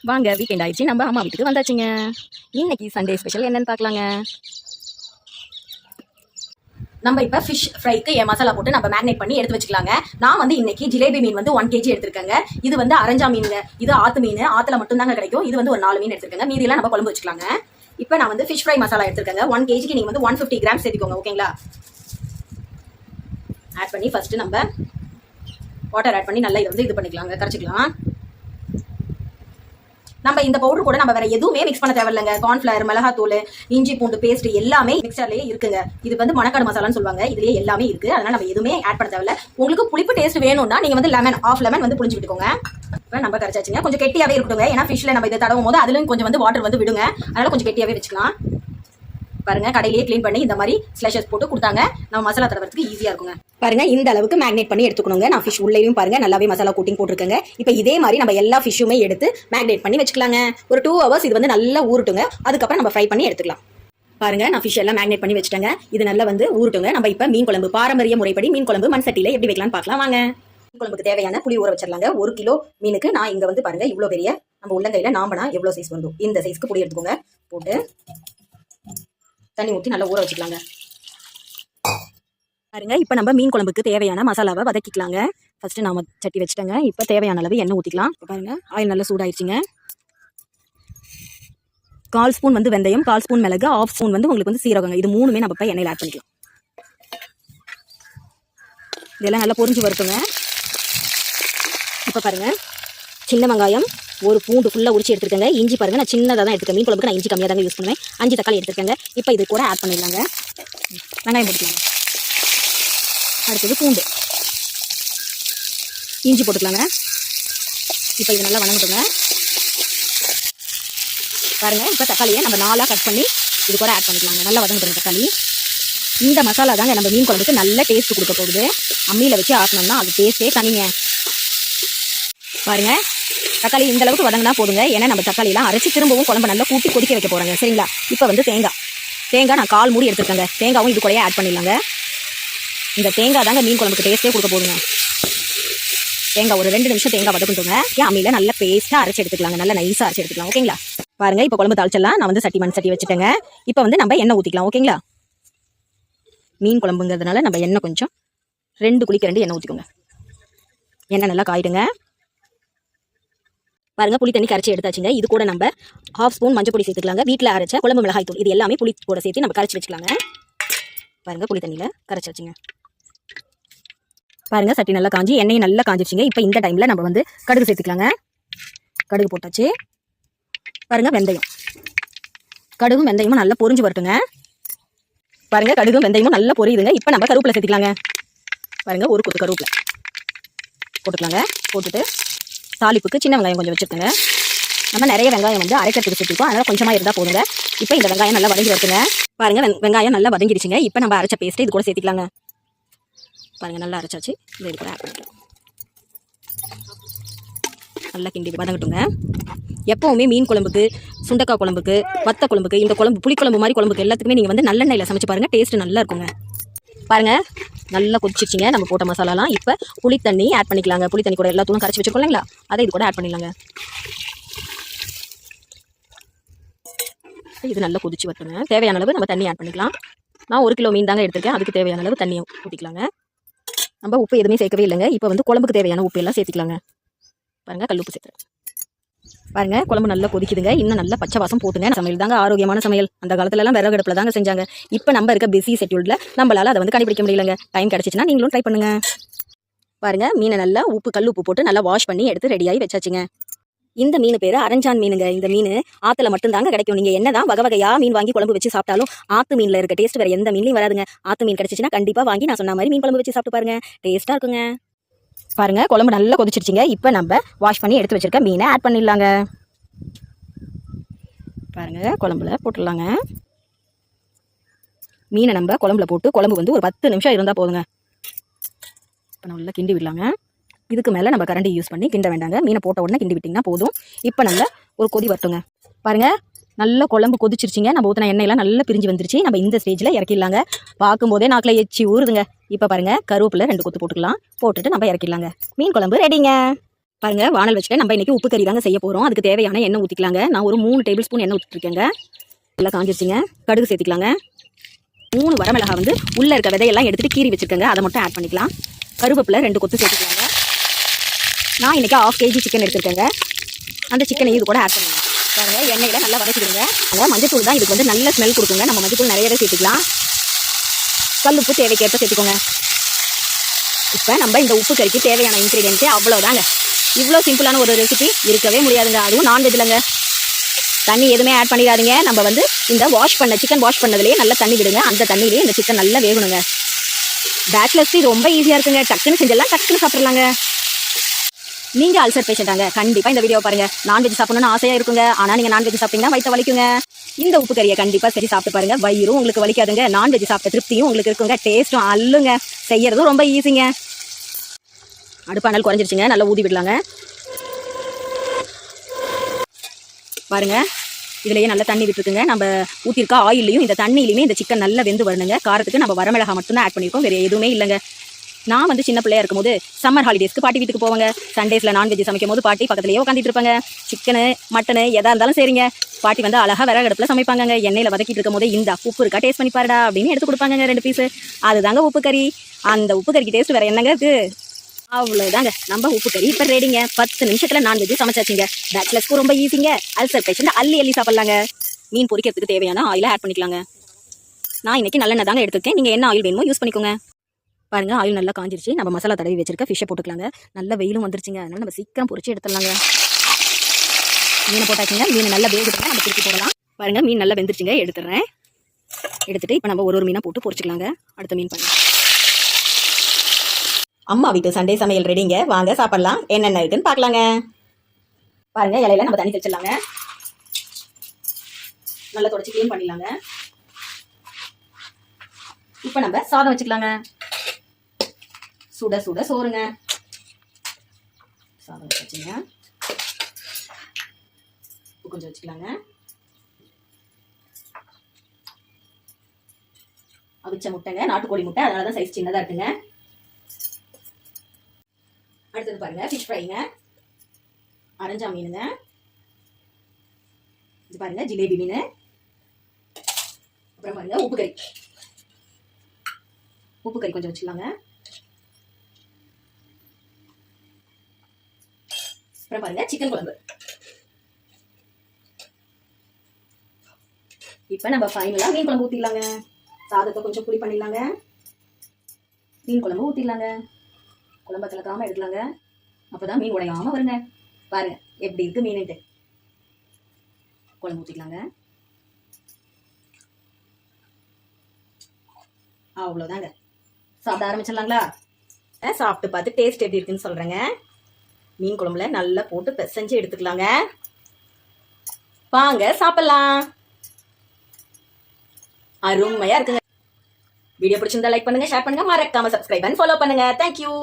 வாங்க வீக்கெண்ட் ஆயிடுச்சு, நம்ம அம்மா வீட்டுக்கு வந்தாச்சுங்க. இன்னைக்கு சண்டே ஸ்பெஷல் என்னன்னு பார்க்கலாங்க. நம்ம இப்போ ஃபிஷ் ஃப்ரைக்கு மசாலா போட்டு நம்ம மேரினேட் பண்ணி எடுத்து வச்சுக்கலாங்க. நான் வந்து இன்னைக்கு ஜிலேபி மீன் வந்து 1 kg எடுத்துருக்கேங்க. இது வந்து அரஞ்சா மீனுங்க. இது ஆத்து மீன், ஆத்துல மட்டும் தாங்க கிடைக்கும். இது வந்து ஒரு 4 மீன் எடுத்துருக்கேங்க. மீதியெல்லாம் நம்ம குழம்பு வச்சுக்கலாங்க. இப்போ நான் வந்து ஃபிஷ் ஃப்ரை மசாலா எடுத்துருக்கேங்க. 1 kgக்கு நீங்கள் வந்து 150 கிராம் சேர்த்துக்கோங்க. ஓகேங்களா? ஆட் பண்ணி ஃபர்ஸ்ட் நம்ம வாட்டர் ஆட் பண்ணி நல்லா இதை வந்து இது பண்ணிக்கலாங்க, கரைச்சிக்கலாம். நம்ம இந்த பவுடர் கூட நம்ம வேற எதுவுமே மிக்ஸ் பண்ண தேவையில்லைங்க. கார்ன்ஃபிளவர், மிளகாத்தூள், இஞ்சி பூண்டு பேஸ்ட் எல்லாமே மிக்சர்லயே இருக்குங்க. இது வந்து மணக்காடு மசாலான்னு சொல்லுவாங்க. இதுலயே எல்லாமே இருக்கு. அதனால நம்ம எதுவுமே ஆட் பண்ண தேவையில்ல. உங்களுக்கு புளிப்பு டேஸ்ட் வேணும்னா நீங்க வந்து ஆஃப் லெமன் வந்து புளிஞ்சு விட்டுக்கோங்க. இப்போ நம்ம கரைச்சாச்சுங்க. கொஞ்சம் கெட்டியாவே இருக்கட்டுங்க. ஏன்னா ஃபிஷ்ல நம்ம இதை தடவும் போது அதுலயும் கொஞ்சம் வந்து வாட்டர் வந்து விடுங்க. அதனால கொஞ்சம் கெட்டியாவே வச்சுக்கலாம். பாருங்க, கடையிலேயே க்ளீன் பண்ணி இந்த மாதிரி ஸ்லைசஸ் போட்டு கொடுத்தாங்க. நம்ம மசாலா தடவறதுக்கு ஈஸியா இருக்குங்க. பாருங்க, இந்த அளவுக்கு மேக்னேட் பண்ணி எடுத்துக்கணுங்க. நான் ஃபிஷ் உள்ளேயும் பாருங்க நல்லாவே மசாலா கோட்டிங் போட்டிருக்கேங்க. இப்போ இதே மாதிரி நம்ம எல்லா ஃபிஷ்ஷுமே எடுத்து மேக்னேட் பண்ணி வச்சுக்கலாங்க. ஒரு 2 hours இது வந்து நல்லா ஊறட்டுங்க. அதுக்கப்புறம் நம்ம ஃப்ரை பண்ணி எடுத்துக்கலாம். பாருங்க, நான் ஃபிஷ் எல்லாம் மேக்னேட் பண்ணி வச்சுட்டேங்க. இது நல்லா வந்து ஊறட்டுங்க. நம்ம இப்போ மீன் குழம்பு பாரம்பரிய முறைப்படி மீன் குழம்பு மண் சட்டியில எப்படி வைக்கலாம்னு பார்க்கலாம் வாங்க. மீன் குழம்புக்கு தேவையான புளி ஊற வச்சிடலாங்க. 1 கிலோ மீனுக்கு நான் இங்க வந்து பாருங்க இவ்வளோ பெரிய நம்ம உள்ளங்கையில நாமனா எவ்வளோ சைஸ் வருதோ இந்த சைஸ்க்கு புளி எடுத்துக்கோங்க. போட்டு தண்ணி ஊற்றி நல்லா ஊற வச்சுக்கலாங்க. பாருங்க, இப்போ நம்ம மீன் குழம்புக்கு தேவையான மசாலாவை வதக்கிக்கலாங்க. ஃபர்ஸ்ட் நாம சட்டி வச்சுட்டேங்க. இப்போ தேவையான அளவு எண்ணெய் ஊற்றிக்கலாம். பாருங்க, ஆயில் நல்லா சூடாயிடுச்சுங்க. 1/4 ஸ்பூன் வந்து வெந்தயம், 1/4 ஸ்பூன் மிளகு, 1/2 ஸ்பூன் வந்து உங்களுக்கு வந்து சீரகங்க. இது மூணுமே நம்ம இப்போ எண்ணெயில் ஆட் பண்ணிக்கலாம். இதெல்லாம் நல்லா பொரிஞ்சு வருத்துங்க. இப்போ பாருங்க, சின்ன வெங்காயம், ஒரு பூண்டு ஃபுல்லாக உரிச்சு எடுத்துருக்கேங்க. இஞ்சி பாருங்க, நான் சின்னதாக தான் எடுத்துக்கேன். மீன் குழம்புக்கு நான் இஞ்சி கம்மியாக தாங்க யூஸ் பண்ணுவேன். 5 தக்காளி எடுத்துருக்கேங்க. இப்போ இது கூட ஆட் பண்ணிடலாங்க. வெங்காயம் போட்டுக்கலாங்க. அடுத்தது பூண்டு, இஞ்சி போட்டுக்கலாங்க. இப்போ இது நல்லா வணங்கட்டுங்க. பாருங்க, இப்போ தக்காளியை நம்ம 4ஆக கட் பண்ணி இது கூட ஆட் பண்ணிக்கலாங்க. நல்லா வதங்கட்டுங்க தக்காளி. இந்த மசாலா தாங்க நம்ம மீன் குழம்புக்கு நல்ல டேஸ்ட் கொடுக்க போகுது. அம்மியில் வச்சு ஆட்டணும்னா அது டேஸ்ட்டே தனிங்க. பாருங்க, தக்காளி இந்த அளவுக்கு வதங்கினா போதுங்க. ஏன்னா நம்ம தக்காளியெல்லாம் அரைச்சி திரும்பவும் குழம்பு நல்லா கூட்டி கொதிக்க வைக்க போகிறாங்க. சரிங்களா? இப்போ வந்து தேங்காய் நான் 1/4 மூடி எடுத்துருக்கேங்க. தேங்காவும் இது கூடயே ஆட் பண்ணிடலாங்க. இந்த தேங்காய் தாங்க மீன் குழம்புக்கு டேஸ்ட்டே கொடுக்க போதுங்க. தேங்காய் ஒரு 2 நிமிஷம் தேங்காய் வதக்கிட்டுங்க. அம்மியில் நல்லா பேஸ்ட்டாக அரைச்சி எடுத்துக்கலாங்க. நல்லா நைஸாக அரைச்சி எடுத்துக்கலாம். ஓகேங்களா? பாருங்க, இப்போ குழம்பு தாளிச்சலாம். நான் வந்து மண் சட்டி வச்சுட்டேங்க. இப்போ வந்து நம்ம எண்ணெய் ஊற்றிக்கலாம். ஓகேங்களா? மீன் குழம்புங்கிறதுனால நம்ம எண்ணெய் கொஞ்சம் 2 குழிக்கு 2 எண்ணெய் ஊற்றிக்கோங்க. எண்ணெய் நல்லா காயிடுங்க. பாருங்க, புளி தண்ணி கரைச்சி எடுத்தாச்சுங்க. இது கூட நம்ம 1/2 ஸ்பூன் மஞ்சள் பொடி சேர்த்துக்கலாங்க. வீட்டில் அரைச்ச குழம்பு மிளகாய் தூள் இது எல்லாமே புளி கூட சேர்த்து நம்ம கரைச்சி வச்சுக்கலாங்க. பாருங்க, புளி தண்ணியில் கரைச்சி வச்சுங்க. பாருங்க, சட்டி நல்லா காஞ்சி எண்ணெயும் நல்லா காஞ்சிருச்சுங்க. இப்போ இந்த டைமில் நம்ம வந்து கடுகு சேர்த்துக்கலாங்க. கடுகு போட்டாச்சு. பாருங்க, வெந்தயம், கடுகும் வெந்தயமும் நல்லா பொரிஞ்சு வரட்டுங்க. பாருங்க, கடுகும் வெந்தயமும் நல்லா பொரியுதுங்க. இப்போ நம்ம கருவேப்பிலை சேர்த்துக்கலாங்க. பாருங்க, ஒரு கொத்து கருவேப்பிலை போட்டுக்கலாங்க. போட்டுட்டு தாளிப்புக்கு சின்ன வெங்காயம் கொஞ்சம் வச்சுருக்கேங்க. நம்ம நிறைய வெங்காயம் வந்து அரைக்கிறதுக்கு சேர்த்துருக்கோம். அதனால் கொஞ்சமாக இருந்தால் போதுங்க. இப்போ இந்த வெங்காயம் நல்லா வதங்கி வருதுங்க. பாருங்க, வெங்காயம் நல்லா வதங்கிடுச்சுங்க. இப்போ நம்ம அரைச்ச பேஸ்ட்டு இது கூட சேர்த்துக்கலாங்க. பாருங்க, நல்லா அரைச்சாச்சு. இது கூட ஆட் பண்ணிக்கலாம். நல்லா கிண்டி வதங்கட்டுங்க. எப்போவுமே மீன் குழம்புக்கு, சுண்டக்காய் குழம்புக்கு, வத்த குழம்புக்கு, இந்த குழம்பு புளிக்குழம்பு மாதிரி குழம்புக்கு எல்லாத்துக்குமே நீங்கள் வந்து நல்லெண்ணெயில் சமைச்சு பாருங்கள். டேஸ்ட்டு நல்லா இருக்குங்க. பாருங்க, நல்லா கொதிச்சிருச்சிங்க நம்ம போட்ட மசாலாலாம். இப்போ புளி தண்ணி ஆட் பண்ணிக்கலாங்க. புளி தண்ணி கூட எல்லா தூளும் கரைச்சி வச்சுருக்கோம் இல்லைங்களா? அதை இது கூட ஆட் பண்ணிடலாங்க. இது நல்லா கொதிச்சு வரட்டுங்க. தேவையான அளவு நம்ம தண்ணி ஆட் பண்ணிக்கலாம். நான் 1 கிலோ மீன் தாங்க எடுத்திருக்கேன். அதுக்கு தேவையான அளவு தண்ணியை ஊற்றிக்கலாங்க. நம்ம உப்பு எதுவுமே சேர்க்கவே இல்லைங்க. இப்போ வந்து குழம்புக்கு தேவையான உப்பு எல்லாம் சேர்த்துக்கலாங்க. பாருங்க, கல்லுப்பு சேர்த்துறேன். பாருங்க, குழம்பு நல்லா கொதிக்குதுங்க. இன்னும் நல்லா பச்சை வாசம் போட்டுங்க. சமையல் தாங்க ஆரோக்கியமான சமையல். அந்த காலத்துலலாம் விறகு அடுப்பில் தாங்க செஞ்சாங்க. இப்போ நம்ம இருக்க பிஸி ஷெட்யூல்ல நம்மளால அதை வந்து கண்டுபிடிக்க முடியலங்க. டைம் கிடச்சிச்சுன்னா நீங்களும் ட்ரை பண்ணுங்க. பாருங்க, மீனை நல்லா கல்லுப்பு போட்டு நல்லா வாஷ் பண்ணி எடுத்து ரெடியாகி வச்சாச்சுங்க. இந்த மீன் பேர் அரஞ்சான் மீனுங்க. இந்த மீன் ஆத்துல மட்டும் தாங்க கிடைக்கும். நீங்க என்னதான் வகை வகையா மீன் வாங்கி குழம்பு வச்சு சாப்பிட்டாலும் ஆத்து மீன்ல இருக்க டேஸ்ட் வேற எந்த மீன்லையும் வராதுங்க. ஆத்து மீன் கிடைச்சிச்சுன்னா கண்டிப்பா வாங்கி நான் சொன்ன மாதிரி மீன் குழம்பு வச்சு சாப்பிட்டு பாருங்க. டேஸ்டா இருக்குங்க. பாருங்க, குழம்பு நல்லா கொதிச்சிருச்சுங்க. இப்போ நம்ம வாஷ் பண்ணி எடுத்து வச்சிருக்க மீனை ஆட் பண்ணிடலாங்க. பாருங்க, குழம்புல போட்டுடலாங்க. மீனை நம்ம குழம்புல போட்டு குழம்பு வந்து ஒரு 10 நிமிஷம் இருந்தால் போதுங்க. இப்போ நல்லா கிண்டி விடலாங்க. இதுக்கு மேலே நம்ம கரண்டி யூஸ் பண்ணி கிண்ட வேண்டாங்க. மீனை போட்ட உடனே கிண்டி விட்டிங்கன்னா போதும். இப்போ நல்லா ஒரு கொதி வரட்டுங்க. பாருங்க, நல்ல குழம்பு கொதிச்சிருச்சிங்க. நம்ம ஊற்றின எண்ணெயெல்லாம் நல்லா பிரிஞ்சு வந்துருச்சு. நம்ம இந்த ஸ்டேஜில் இறக்கிடலாங்க. பார்க்கும்போதே நாக்கில் எச்சி ஊறுதுங்க. இப்போ பாருங்க, கருவேப்பிலை 2 கொத்து போட்டுக்கலாம். போட்டுட்டு நம்ம இறக்கிடலாங்க. மீன் குழம்பு ரெடிங்க. பாருங்க வானல் வச்சுட்டு நம்ம இன்னைக்கு உப்பு கறி தாங்க செய்ய போறோம். அதுக்கு தேவையான எண்ணெய் ஊற்றிக்கலாங்க. நான் ஒரு 3 டேபிள் ஸ்பூன் எண்ணெய் ஊற்றிருக்கேங்க. எல்லாம் காஞ்சிருச்சுங்க. கடுகு சேர்த்திக்கலாங்க. 3 வரமிளகா வந்து உள்ள இருக்க விதையெல்லாம் எடுத்துட்டு கீறி வச்சிருக்கேங்க. அதை மட்டும் ஆட் பண்ணிக்கலாம். கருவேப்பிலை 2 கொத்து சேர்த்துக்கலாங்க. நான் இன்னைக்கு 1/2 kg சிக்கன் எடுத்துருக்கேங்க. அந்த சிக்கனையும் இது கூட ஆட் பண்ணிக்கலாம். பாருங்க எண்ணெயில நல்லா வதக்கிடுங்க. மஞ்சத்தூள் தான் இதுக்கு வந்து நல்ல ஸ்மெல் கொடுக்குங்க. நம்ம மஞ்சத்தூள் நிறையவே சேர்த்துக்கலாம். கல்லுப்பு தேவைக்கேற்ப சேர்த்துக்கோங்க. இப்போ நம்ம இந்த உப்பு கறிக்கு தேவையான இன்க்ரீடியன்ஸே அவ்வளோதாங்க. இவ்வளோ சிம்பிளான ஒரு ரெசிபி இருக்கவே முடியாதுங்க. அதுவும் நான்வெஜ் இல்லைங்க. தண்ணி எதுவுமே ஆட் பண்ணிடாதீங்க. நம்ம வந்து இந்த சிக்கன் வாஷ் பண்ணதுலேயே நல்லா தண்ணி விடுங்க. அந்த தண்ணியிலேயே இந்த சிக்கன் நல்லா வேகணுங்க. பேச்சுலர்ஸ்க்கு இது ரொம்ப ஈஸியாக இருக்குங்க. டக்குன்னு செஞ்செல்லாம் டக்குன்னு சாப்பிட்றலாங்க. நீங்கள் அல்சர் பேஷண்டாங்க, கண்டிப்பாக இந்த வீடியோ பாருங்க. நான்வெஜ் சாப்பிடணும்னு ஆசையாக இருக்குங்க. ஆனால் நீங்கள் நான்வெஜ் சாப்பிட்டீங்கன்னா வயிற்று வலிக்குங்க. இந்த உப்பு கறியை கண்டிப்பாக சரி சாப்பிட்டு பாருங்க. வயிறும் உங்களுக்கு வலிக்காதுங்க. நான்வெஜ் சாப்பிட்ட திருப்தியும் உங்களுக்கு இருக்குங்க. டேஸ்ட்டும் அல்லுங்க. செய்யறதும் ரொம்ப ஈஸிங்க. அடுப்பானல் குறைஞ்சிருச்சுங்க. நல்லா ஊதி விடலாங்க. பாருங்க இதுலயே நல்லா தண்ணி விட்டுருக்குங்க. நம்ம ஊற்றிருக்க ஆயிலையும் இந்த தண்ணியிலையுமே இந்த சிக்கன் நல்லா வெந்து வரணுங்க. காரத்துக்கு நம்ம வரமிளகா மட்டும்தான் ஆட் பண்ணியிருக்கோம். வேறு எதுவுமே இல்லைங்க. நான் வந்து சின்ன பிள்ளையா இருக்கும்போது சம்மர் ஹாலிடேஸ்க்கு பாட்டி வீட்டுக்கு போவாங்க. சண்டேஸில் நான்வெஜ் சமைக்கும் போது பாட்டி பக்கத்துலேயே உட்காந்துட்டு இருப்பாங்க. சிக்கனு மட்டனு எதாக இருந்தாலும் சரிங்க. பாட்டி வந்து அழகாக விறகு அடுப்பில் சமைப்பாங்க. எண்ணெயில் வதக்கிட்டு இருக்கும் போது இந்த உப்பு இருக்கா டேஸ்ட் பண்ணி பாருடா அப்படின்னு எடுத்து கொடுப்பாங்க 2 பீஸு. அதுதாங்க உப்பு கறி. அந்த உப்பு கறிக்கு டேஸ்ட் வேறு என்னங்க இருக்குது? அவ்வளோதாங்க. நம்ம உப்பு கறி இப்போ ரெடிங்க. 10 நிமிஷத்தில் நான்வெஜ் சமைச்சாச்சுங்க. பேச்சுலர்ஸ்க்கு ரொம்ப ஈஸிங்க. அல்சர் பேஷண்ட் அள்ளி சாப்பிட்லாங்க. மீன் பொரிக்கிறதுக்கு தேவையான ஆயிலை ஆட் பண்ணிக்கலாங்க. நான் இன்னைக்கு நல்லெண்ணெய் தாங்க எடுத்துருக்கேன். நீங்கள் என்ன ஆயில் வேணுமோ யூஸ் பண்ணிக்கோங்க. பாருங்க ஆயில் நல்லா காஞ்சிருச்சு. நம்ம மசாலா தடவி வச்சிருக்க ஃபிஷ்ஷை போட்டுக்கலாங்க. நல்ல வெயிலும் வந்துருச்சுங்க. அதனால நம்ம சீக்கிரம் பொரிச்சு எடுத்துடலாங்க. மீனை போட்டாச்சுங்க. மீன் நல்லா வேகுதுங்க. நம்ம திருப்பி போடலாம். பாருங்க மீன் நல்லா வெந்துருச்சுங்க. எடுத்துடுறேன். எடுத்துட்டு இப்போ நம்ம ஒரு மீனாக போட்டு பொரிச்சுக்கலாங்க. அடுத்த மீன் பாருங்க. அம்மா வீட்டு சண்டே சமையல் ரெடிங்க. வாங்க சாப்பிடலாம். என்னென்ன இருக்குன்னு பார்க்கலாங்க. பாருங்க இலையில நம்ம தண்ணி தெளிச்சிடலாங்க. நல்லா தொடச்சி க்ளீன் பண்ணிடலாங்க. இப்போ நம்ம சாதம் வச்சுக்கலாங்க. சுட சுட சோறுங்க. சாதம் வச்சுங்க. கொஞ்சம் வச்சுக்கலாங்க. அவிச்ச முட்டைங்க. நாட்டுக்கோழி முட்டை. அதனாலதான் சைஸ் சின்னதா இருக்குங்க. அடுத்தது பாருங்க ஃபிஷ் ஃப்ரைங்க. அரஞ்சா மீனுங்க. இது பாருங்க ஜிலேபி மீன். அப்புறம் பாருங்க உப்பு கறி. உப்பு கறி கொஞ்சம் வச்சுக்கலாங்க. அப்புறம் பாருங்க சிக்கன் குழம்பு. இப்ப நம்ம ஃபைனலா மீன் குழம்பு ஊத்திடலாங்க. சாதத்தை கொஞ்சம் புளி பண்ணிடலாங்க. மீன் குழம்பு ஊத்திடலாங்க. குழம்பை கலக்காம எடுக்கலாங்க. அப்பதான் மீன் உடையாம வருங்க. பாருங்க எப்படி இருக்கு மீன்ட்டு. குழம்பு ஊத்திக்கலாங்க. அவ்வளவுதாங்க. சாப்பிட ஆரம்பிச்சிடலாங்களா? சாப்பிட்டு பார்த்து டேஸ்ட் எப்படி இருக்குன்னு சொல்றேங்க. மீன் குழம்புல நல்லா போட்டு பிசைஞ்சு எடுத்துக்கலாங்க. வாங்க சாப்பிடலாம். அருமையா இருக்குங்க. வீடியோ பிடிச்சிருந்தா லைக் பண்ணுங்க, ஷேர் பண்ணுங்க, மறக்காம சப்ஸ்கிரைப் அண்ட் ஃபாலோ பண்ணுங்க. தேங்க்யூ.